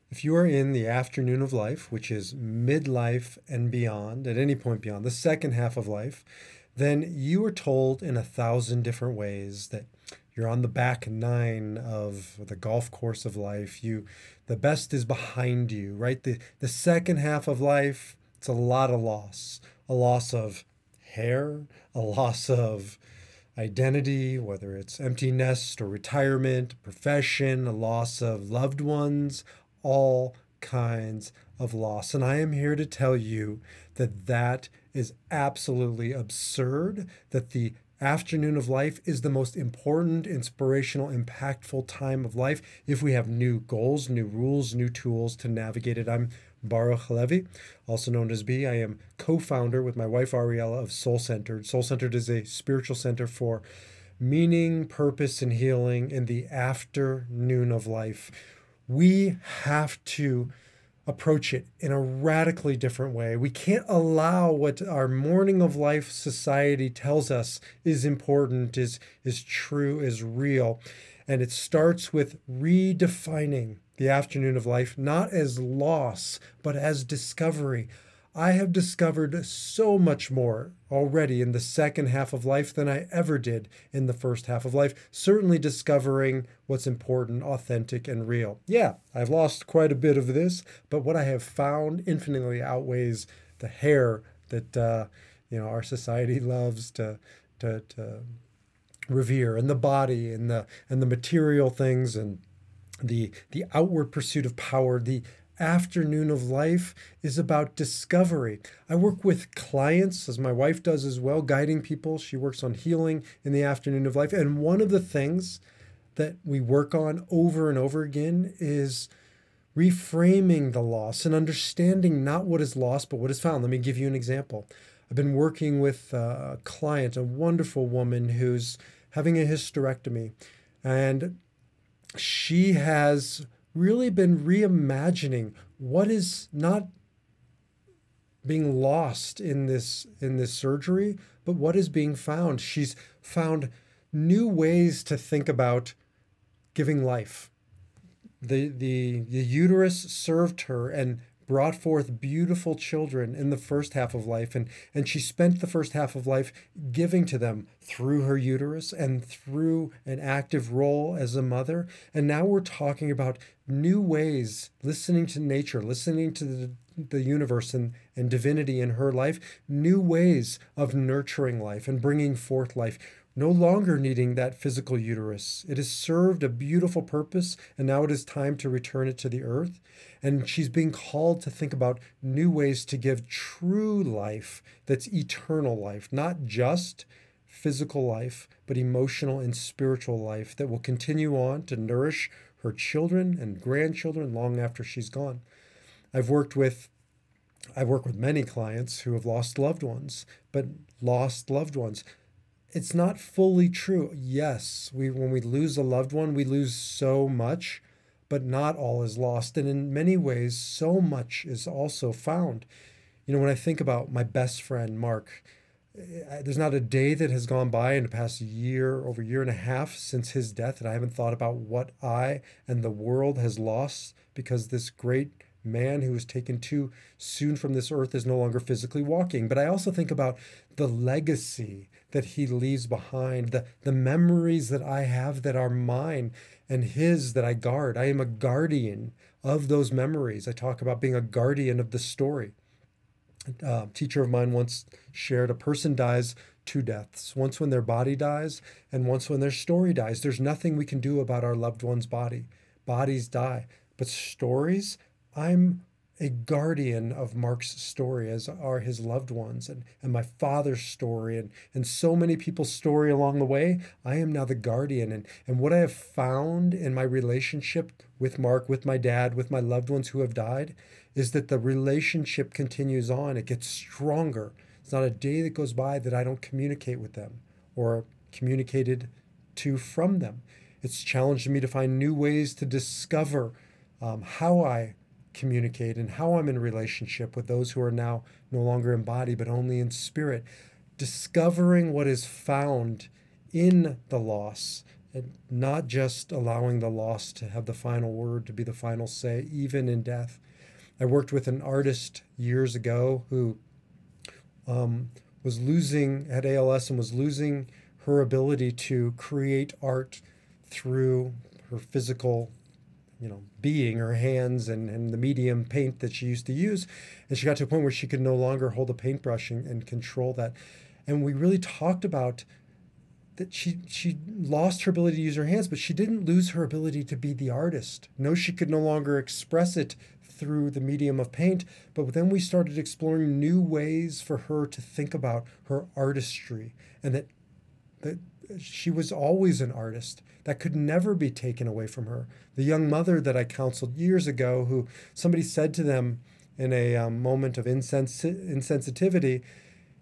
If you are in the afternoon of life, which is midlife and beyond, at any point beyond the second half of life, then you are told in 1,000 different ways that you're on the back nine of the golf course of life. The best is behind you, right? The second half of life, it's a lot of loss, a loss of hair, a loss of identity, whether it's empty nest or retirement, profession, a loss of loved ones, all kinds of loss. And I am here to tell you that that is absolutely absurd, that the afternoon of life is the most important, inspirational, impactful time of life if we have new goals, new rules, new tools to navigate it. I'm Baruch Levy, also known as B. I am co-founder with my wife Ariella of Soul Centered. Soul Centered is a spiritual center for meaning, purpose, and healing in the afternoon of life. We have to approach it in a radically different way. We can't allow what our morning of life society tells us is important, is true, is real. And it starts with redefining the afternoon of life, not as loss, but as discovery. I have discovered so much more already in the second half of life than I ever did in the first half of life. Certainly discovering what's important, authentic, and real. Yeah, I've lost quite a bit of this, but what I have found infinitely outweighs the hair that our society loves to revere, and the body, and the material things, and the outward pursuit of power. The afternoon of life is about discovery. I work with clients, as my wife does as well, guiding people. She works on healing in the afternoon of life. And one of the things that we work on over and over again is reframing the loss and understanding not what is lost, but what is found. Let me give you an example. I've been working with a client, a wonderful woman who's having a hysterectomy. And she has really been reimagining what is not being lost in this surgery, but what is being found. She's found new ways to think about giving life. The uterus served her and brought forth beautiful children in the first half of life, and she spent the first half of life giving to them through her uterus and through an active role as a mother. And now we're talking about new ways, listening to nature, listening to the universe and divinity in her life, new ways of nurturing life and bringing forth life, no longer needing that physical uterus. It has served a beautiful purpose, and now it is time to return it to the earth. And she's being called to think about new ways to give true life that's eternal life, not just physical life, but emotional and spiritual life that will continue on to nourish her children and grandchildren long after she's gone. I've worked with I work with many clients who have lost loved ones, but lost loved ones. It's not fully true. Yes, when we lose a loved one, we lose so much, but not all is lost. And in many ways, so much is also found. When I think about my best friend, Mark, there's not a day that has gone by in the past year, over a year and a half since his death, that I haven't thought about what I and the world has lost because this great man who was taken too soon from this earth is no longer physically walking. But I also think about the legacy that he leaves behind, the memories that I have that are mine and his that I guard. I am a guardian of those memories. I talk about being a guardian of the story. A teacher of mine once shared a person dies two deaths, once when their body dies and once when their story dies. There's nothing we can do about our loved one's body. Bodies die, but stories, I'm a guardian of Mark's story, as are his loved ones, and my father's story, and so many people's story along the way. I am now the guardian. And what I have found in my relationship with Mark, with my dad, with my loved ones who have died, is that the relationship continues on. It gets stronger. It's not a day that goes by that I don't communicate with them or communicated to from them. It's challenged me to find new ways to discover how I communicate and how I'm in relationship with those who are now no longer in body but only in spirit. Discovering what is found in the loss, and not just allowing the loss to have the final word, to be the final say, even in death. I worked with an artist years ago who was losing, had ALS, and was losing her ability to create art through her physical, being, her hands and the medium paint that she used to use. And she got to a point where she could no longer hold a paintbrush and control that. And we really talked about that she lost her ability to use her hands, but she didn't lose her ability to be the artist. No, she could no longer express it through the medium of paint, but then we started exploring new ways for her to think about her artistry, and that she was always an artist. That could never be taken away from her. The young mother that I counseled years ago, who somebody said to them in a moment of insensitivity,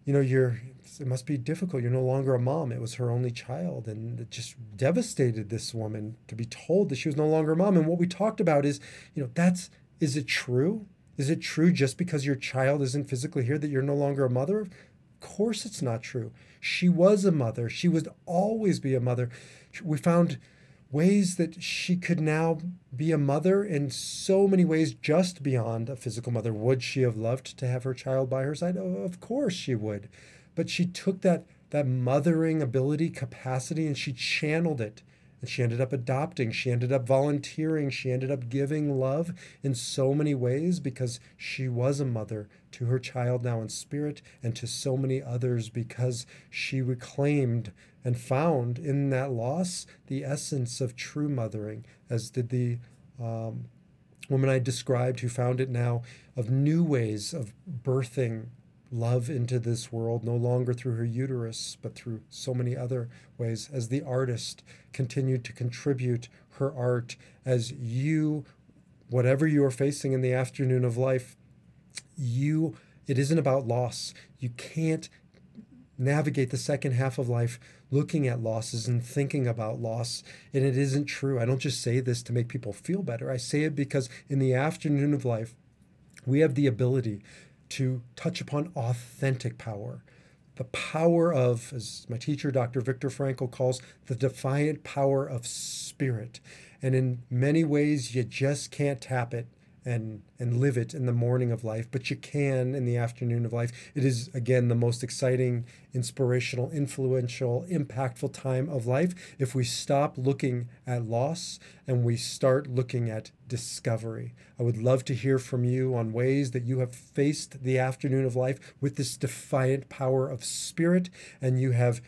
it must be difficult. You're no longer a mom. It was her only child. And it just devastated this woman to be told that she was no longer a mom. And what we talked about is, is it true? Is it true just because your child isn't physically here that you're no longer a mother? Of course it's not true. She was a mother. She would always be a mother. We found ways that she could now be a mother in so many ways just beyond a physical mother. Would she have loved to have her child by her side? Oh, of course she would. But she took that mothering ability, capacity, and she channeled it. And she ended up adopting. She ended up volunteering. She ended up giving love in so many ways because she was a mother to her child now in spirit and to so many others, because she reclaimed and found in that loss the essence of true mothering, as did the woman I described who found it now, of new ways of birthing love into this world, no longer through her uterus, but through so many other ways, as the artist continued to contribute her art, as you, whatever you are facing in the afternoon of life, it isn't about loss. You can't navigate the second half of life looking at losses and thinking about loss. And it isn't true. I don't just say this to make people feel better. I say it because in the afternoon of life, we have the ability to touch upon authentic power. The power of, as my teacher, Dr. Viktor Frankl, calls, the defiant power of spirit. And in many ways, you just can't tap it and live it in the morning of life, but you can in the afternoon of life. It is, again, the most exciting, inspirational, influential, impactful time of life if we stop looking at loss and we start looking at discovery. I would love to hear from you on ways that you have faced the afternoon of life with this defiant power of spirit, and you have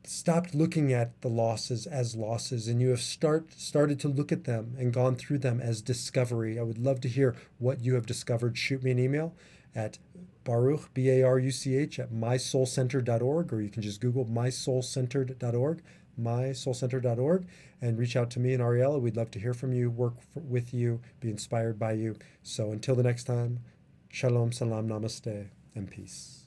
stopped looking at the losses as losses, and you have started to look at them and gone through them as discovery. I would love to hear what you have discovered. Shoot me an email at Baruch, Baruch, at mysoulcentered.org, or you can just Google mysoulcentered.org, mysoulcentered.org, and reach out to me and Ariella. We'd love to hear from you, work with you, be inspired by you. So until the next time, shalom, salam, namaste, and peace.